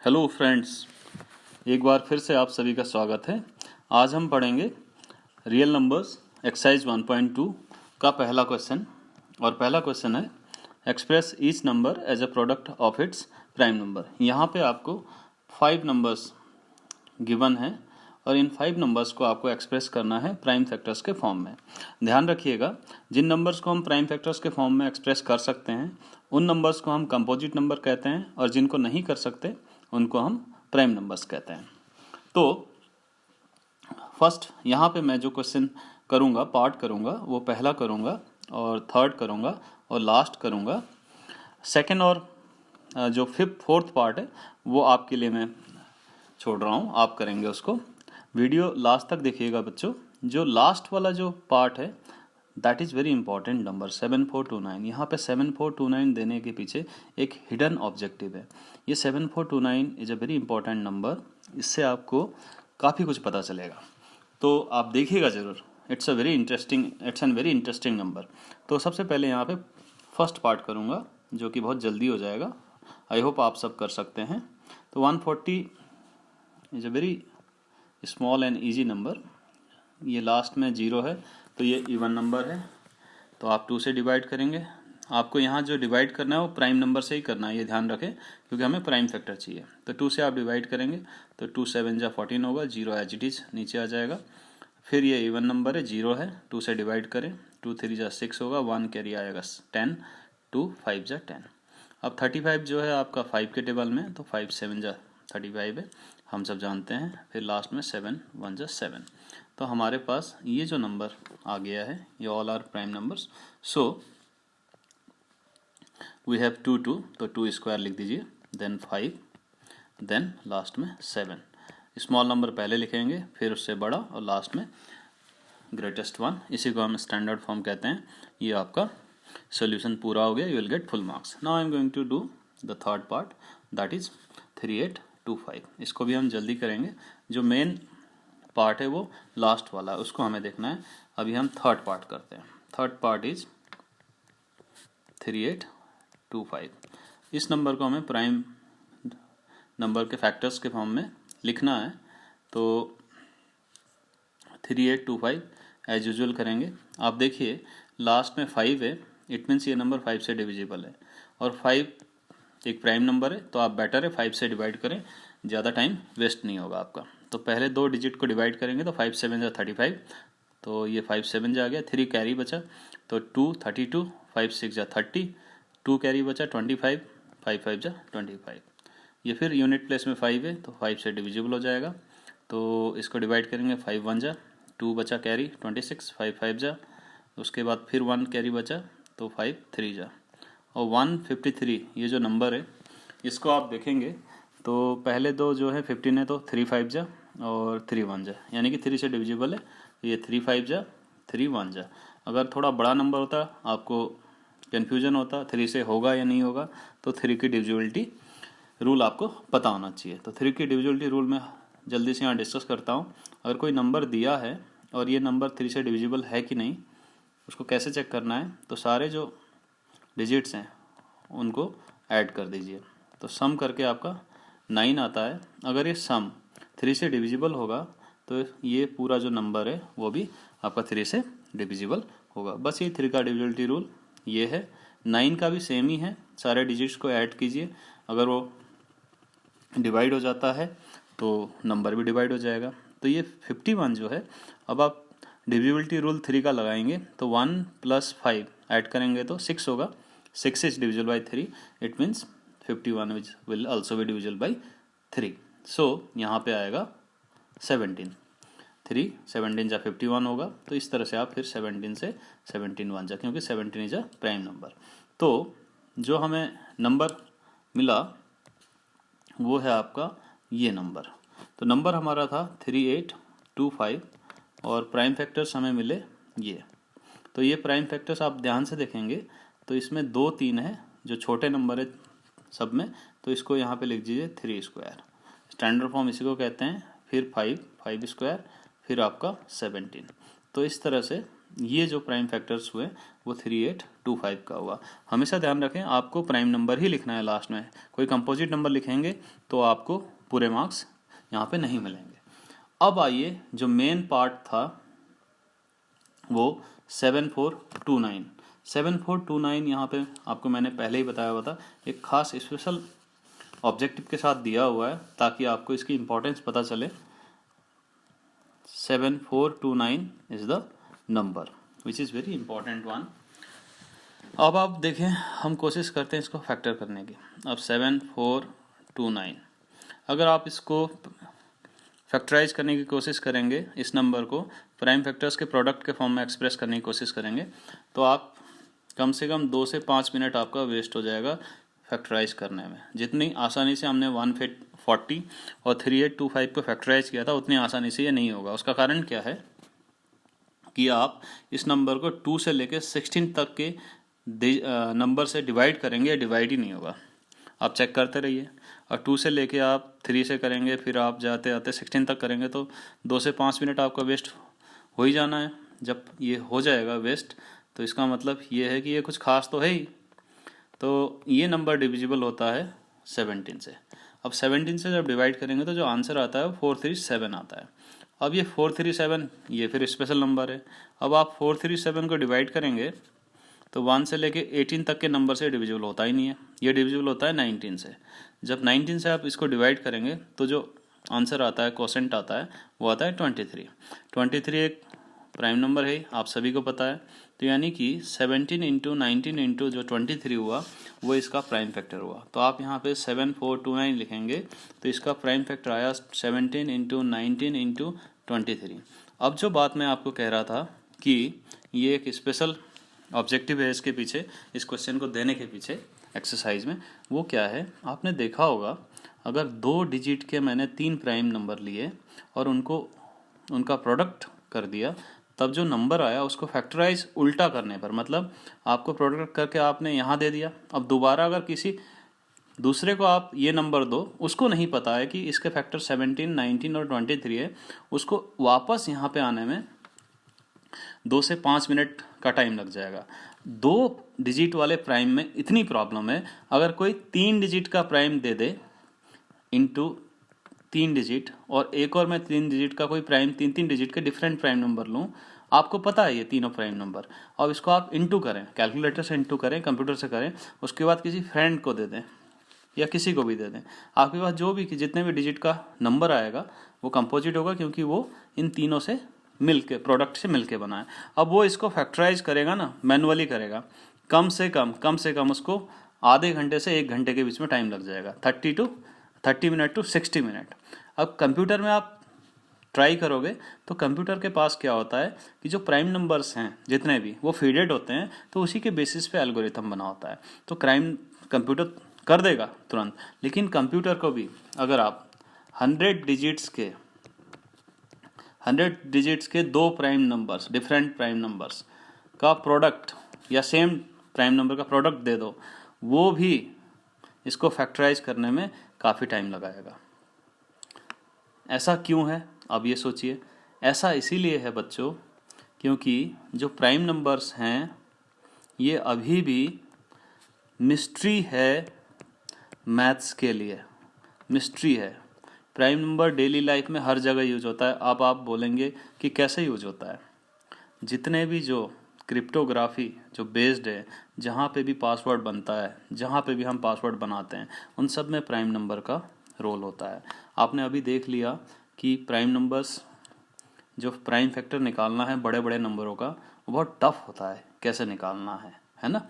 Hello friends, एक बार फिर से आप सभी का स्वागत है। आज हम पढ़ेंगे रियल नंबर्स एक्सरसाइज 1.2 का पहला क्वेश्चन। और पहला क्वेश्चन है express each number as a product of its prime number. यहाँ पे आपको 5 नंबर्स गिवन है और इन 5 नंबर्स को आपको एक्सप्रेस करना है प्राइम फैक्टर्स के फॉर्म में। ध्यान रखिएगा, जिन नंबर्स को हम प्राइम फैक्टर्स के फॉर्म में एक्सप्रेस कर सकते हैं उन नंबर्स को हम कंपोजिट नंबर कहते हैं, और जिनको नहीं कर सकते उनको हम प्राइम नंबर्स कहते हैं। तो फर्स्ट यहाँ पे मैं जो क्वेश्चन करूँगा, पार्ट करूँगा, वो पहला करूँगा और थर्ड करूँगा और लास्ट करूँगा। सेकंड और जो फिफ्थ फोर्थ पार्ट है वो आपके लिए मैं छोड़ रहा हूँ, आप करेंगे उसको। वीडियो लास्ट तक देखिएगा बच्चों। जो लास्ट वाला जो पार्ट है that is very important number 7429। यहाँ पे 7429 देने के पीछे एक हिडन ऑब्जेक्टिव है। ये 7429 is a very important number, इससे आपको काफ़ी कुछ पता चलेगा, तो आप देखिएगा ज़रूर। It's an very interesting number. तो सबसे पहले यहाँ पे फर्स्ट पार्ट करूँगा जो कि बहुत जल्दी हो जाएगा। आई होप आप सब कर सकते हैं। तो 140 is a very small and easy number. ये लास्ट में 0 है तो ये इवन नंबर है, तो आप 2 से डिवाइड करेंगे। आपको यहाँ जो डिवाइड करना है वो प्राइम नंबर से ही करना है, ये ध्यान रखें, क्योंकि हमें प्राइम फैक्टर चाहिए। तो 2 से आप डिवाइड करेंगे तो 2 7 जा 14 होगा, 0 एज इट इज़ नीचे आ जाएगा। फिर ये इवन नंबर है, 0 है, 2 से डिवाइड करें, 2 3 जा 6 होगा, 1 कैरी आएगा 10, 2 5 जा 10। अब 35 जो है आपका 5 के टेबल में, तो 5 7 जा 35 है, हम सब जानते हैं। फिर लास्ट में 7 1 जा 7। तो हमारे पास ये जो नंबर आ गया है ये all are prime numbers. So we have 2 2, तो 2 स्क्वायर लिख दीजिए, देन 5, देन लास्ट में 7। स्मॉल नंबर पहले लिखेंगे, फिर उससे बड़ा, और लास्ट में ग्रेटेस्ट वन। इसी को हम स्टैंडर्ड फॉर्म कहते हैं। ये आपका सोल्यूशन पूरा हो गया, you will get full marks. Now I am going to do the third part, that is 3825। इसको भी हम जल्दी करेंगे। जो मेन पार्ट है वो लास्ट वाला है, उसको हमें देखना है। अभी हम थर्ड पार्ट करते हैं। Third part is 3825। इस नंबर को हमें प्राइम नंबर के फैक्टर्स के फॉर्म में लिखना है। तो 3825 एज यूजुअल करेंगे। आप देखिए लास्ट में 5 है, इट मीन्स ये नंबर 5 से डिविजिबल है, और 5 एक प्राइम नंबर है, तो आप बेटर है 5 से डिवाइड करें, ज़्यादा टाइम वेस्ट नहीं होगा आपका। तो पहले 2 डिजिट को डिवाइड करेंगे तो 5 7 जा 35, तो ये 5 7 जा गया, 3 कैरी बचा, तो 2 32, 5 6 जा 30, 2 कैरी बचा 25, 5 5 जा 25। ये फिर यूनिट प्लेस में 5 है तो 5 से डिविजिबल हो जाएगा, तो इसको डिवाइड करेंगे, 5 1 जा, 2 बचा कैरी 26, 5 5 जा, उसके बाद फिर 1 कैरी बचा तो 5 3 जा, और 153 ये जो नंबर है इसको आप देखेंगे तो पहले दो जो है 15 है, तो 3 5 जा और 3 1 जा, यानी कि 3 से डिविजिबल है, तो ये 3 5 जा 3 1 जा। अगर थोड़ा बड़ा नंबर होता, आपको कन्फ्यूजन होता 3 से होगा या नहीं होगा, तो 3 की डिविजिबिलिटी रूल आपको पता होना चाहिए। तो 3 की डिविजिबिलिटी रूल में जल्दी से यहाँ डिस्कस करता हूँ। अगर कोई नंबर दिया है और ये नंबर 3 से डिविजिबल है कि नहीं, उसको कैसे चेक करना है, तो सारे जो डिजिट्स हैं उनको ऐड कर दीजिए, तो सम करके आपका 9 आता है। अगर ये सम 3 से डिविजिबल होगा तो ये पूरा जो नंबर है वो भी आपका 3 से डिविजिबल होगा। बस ये 3 का डिविजिबिलिटी रूल ये है। 9 का भी सेम ही है, सारे डिजिट्स को ऐड कीजिए, अगर वो डिवाइड हो जाता है तो नंबर भी डिवाइड हो जाएगा। तो ये 51 जो है, अब आप डिविजिबिलिटी रूल 3 का लगाएंगे तो 1 + 5 ऐड करेंगे तो 6 होगा। 6 is divisible by 3, it means 51 will also be divisible by 3। सो यहाँ पे आएगा 17। 3 17 जा 51 होगा, तो इस तरह से आप फिर 17 से 17 1 जा, क्योंकि 17 इज अ प्राइम नंबर। तो जो हमें नंबर मिला वो है आपका ये नंबर। तो नंबर हमारा था 3825 और प्राइम फैक्टर्स हमें मिले ये। तो ये प्राइम फैक्टर्स आप ध्यान से देखेंगे तो इसमें 2 3 है, जो छोटे नंबर है सब में, तो इसको यहाँ पे लिख दीजिए 3 स्क्वायर, स्टैंडर्ड फॉर्म इसी को कहते हैं। फिर 5 5 स्क्वायर, फिर आपका 17। तो इस तरह से ये जो प्राइम फैक्टर्स हुए वो 3825 का हुआ। हमेशा ध्यान रखें आपको प्राइम नंबर ही लिखना है लास्ट में, कोई कंपोजिट नंबर लिखेंगे तो आपको पूरे मार्क्स यहाँ पे नहीं मिलेंगे। अब आइए जो मेन पार्ट था वो 7429। 7429 यहाँ पे आपको मैंने पहले ही बताया हुआ था, एक खास स्पेशल ऑब्जेक्टिव के साथ दिया हुआ है ताकि आपको इसकी इम्पोर्टेंस पता चले। 7429 is the number which is very important one. अब आप देखें, हम कोशिश करते हैं इसको फैक्टर करने की। अब 7429 अगर आप इसको फैक्टराइज करने की कोशिश करेंगे, इस नंबर को प्राइम फैक्टर्स के प्रोडक्ट के फॉर्म में एक्सप्रेस करने की कोशिश करेंगे, तो आप कम से कम 2 से 5 मिनट आपका वेस्ट हो जाएगा फैक्टराइज करने में। जितनी आसानी से हमने 140 और 3825 को फैक्टराइज किया था उतनी आसानी से ये नहीं होगा। उसका कारण क्या है कि आप इस नंबर को 2 से लेकर 16 तक के नंबर से डिवाइड करेंगे, डिवाइड ही नहीं होगा। आप चेक करते रहिए, और 2 से लेके आप 3 से करेंगे, फिर आप जाते आते 16 तक करेंगे, तो 2 से 5 मिनट आपका वेस्ट हो ही जाना है। जब ये हो जाएगा वेस्ट, तो इसका मतलब ये है कि ये कुछ खास तो है ही। तो ये नंबर डिविजिबल होता है 17 से। अब 17 से जब डिवाइड करेंगे तो जो आंसर आता है वो 437 आता है। अब ये 437 ये फिर स्पेशल नंबर है। अब आप 437 को डिवाइड करेंगे तो 1 से लेके 18 तक के नंबर से डिविजिबल होता ही नहीं है, ये डिविजिबल होता है 19 से। जब 19 से आप इसको डिवाइड करेंगे तो जो आंसर आता है, क्वोशेंट आता है, वो आता है 23। 23 एक प्राइम नंबर है, आप सभी को पता है। तो यानी कि 17 इंटू 19 इंटू जो 23 हुआ वो इसका प्राइम फैक्टर हुआ। तो आप यहाँ पे 7429 लिखेंगे तो इसका प्राइम फैक्टर आया 17 इंटू 19 इंटू 23। अब जो बात मैं आपको कह रहा था कि ये एक स्पेशल ऑब्जेक्टिव है इसके पीछे, इस क्वेश्चन को देने के पीछे एक्सरसाइज में, वो क्या है आपने देखा होगा, अगर 2 डिजिट के मैंने 3 प्राइम नंबर लिए और उनका प्रोडक्ट कर दिया, तब जो नंबर आया उसको फैक्टराइज उल्टा करने पर, मतलब आपको प्रोडक्ट करके आपने यहाँ दे दिया। अब दोबारा अगर किसी दूसरे को आप ये नंबर दो, उसको नहीं पता है कि इसके फैक्टर 17, 19 और 23 है, उसको वापस यहाँ पे आने में 2 से 5 मिनट का टाइम लग जाएगा। 2 डिजिट वाले प्राइम में इतनी प्रॉब्लम है, अगर कोई 3 डिजिट का प्राइम दे दे इंटू 3 डिजिट, और एक और मैं 3 डिजिट का कोई प्राइम 3 डिजिट के डिफरेंट प्राइम नंबर लूँ, आपको पता है ये तीनों प्राइम नंबर, अब इसको आप इंटू करें, कैलकुलेटर से इंटू करें, कंप्यूटर से करें, उसके बाद किसी फ्रेंड को दे दें या किसी को भी दे दें, आपके पास जो भी जितने भी डिजिट का नंबर आएगा वो कंपोजिट होगा, क्योंकि वो इन तीनों से मिलके, प्रोडक्ट से मिलके बना है। अब वो इसको फैक्टराइज करेगा ना, मैनुअली करेगा, कम से कम उसको आधे घंटे से 1 घंटे के बीच में टाइम लग जाएगा, 30 मिनट टू 60 मिनट। अब कंप्यूटर में आप ट्राई करोगे तो कंप्यूटर के पास क्या होता है कि जो प्राइम नंबर्स हैं जितने भी वो फीडेड होते हैं, तो उसी के बेसिस पे एल्गोरिथम बना होता है। तो कंप्यूटर कर देगा तुरंत, लेकिन कंप्यूटर को भी अगर आप 100 डिजिट्स के 2 prime numbers, different prime numbers का प्रोडक्ट या सेम प्राइम नंबर का प्रोडक्ट दे दो, वो भी इसको फैक्टराइज करने में काफ़ी टाइम लगाएगा। ऐसा क्यों है, अब ये सोचिए। ऐसा इसीलिए है बच्चों, क्योंकि जो प्राइम नंबर्स हैं ये अभी भी मिस्ट्री है, मैथ्स के लिए मिस्ट्री है। प्राइम नंबर डेली लाइफ में हर जगह यूज होता है। अब आप बोलेंगे कि कैसे यूज होता है। जितने भी जो क्रिप्टोग्राफी जो बेस्ड है, जहाँ पे भी पासवर्ड बनता है, जहाँ पे भी हम पासवर्ड बनाते हैं, उन सब में प्राइम नंबर का रोल होता है। आपने अभी देख लिया कि प्राइम नंबर्स, जो प्राइम फैक्टर निकालना है बड़े बड़े नंबरों का, वो बहुत टफ होता है कैसे निकालना है ना।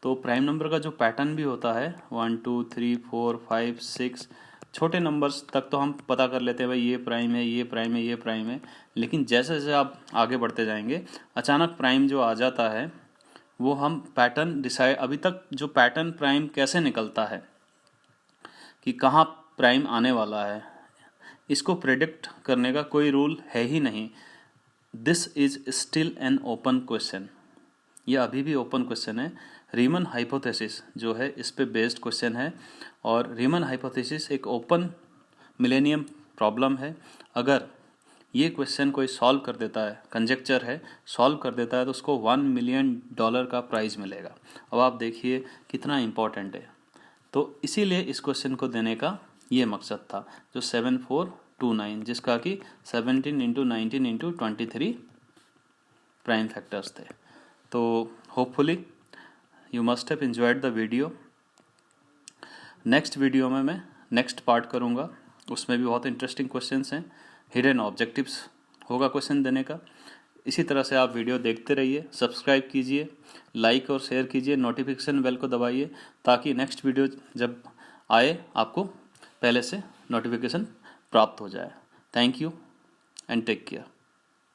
तो प्राइम नंबर का जो पैटर्न भी होता है 1 2 3 4 5 6, छोटे नंबर्स तक तो हम पता कर लेते हैं भाई ये प्राइम है, ये प्राइम है, ये प्राइम है, लेकिन जैसे जैसे आप आगे बढ़ते जाएंगे अचानक प्राइम जो आ जाता है वो हम पैटर्न डिसाइड, अभी तक जो पैटर्न प्राइम कैसे निकलता है कि कहाँ प्राइम आने वाला है, इसको प्रेडिक्ट करने का कोई रूल है ही नहीं। This is still an open question, ये अभी भी ओपन क्वेश्चन है। रीमन हाइपोथेसिस जो है इस पे बेस्ड क्वेश्चन है, और रीमन हाइपोथेसिस एक ओपन मिलेनियम प्रॉब्लम है। अगर ये क्वेश्चन कोई सॉल्व कर देता है, कंजेक्चर है, सॉल्व कर देता है तो उसको $1 मिलियन का प्राइज़ मिलेगा। अब आप देखिए कितना इम्पोर्टेंट है। तो इसीलिए इस क्वेश्चन को देने का ये मकसद था, जो 7429, जिसका कि 17 इंटू 19 इंटू 23 प्राइम फैक्टर्स थे। तो hopefully you must have enjoyed the video. Next video में मैं नेक्स्ट पार्ट करूँगा, उसमें भी बहुत इंटरेस्टिंग क्वेश्चंस हैं, हिडन ऑब्जेक्टिव्स होगा क्वेश्चन देने का। इसी तरह से आप वीडियो देखते रहिए, सब्सक्राइब कीजिए, लाइक और शेयर कीजिए, नोटिफिकेशन बेल को दबाइए ताकि नेक्स्ट वीडियो जब आए आपको पहले से नोटिफिकेशन प्राप्त हो जाए। Thank you and take care.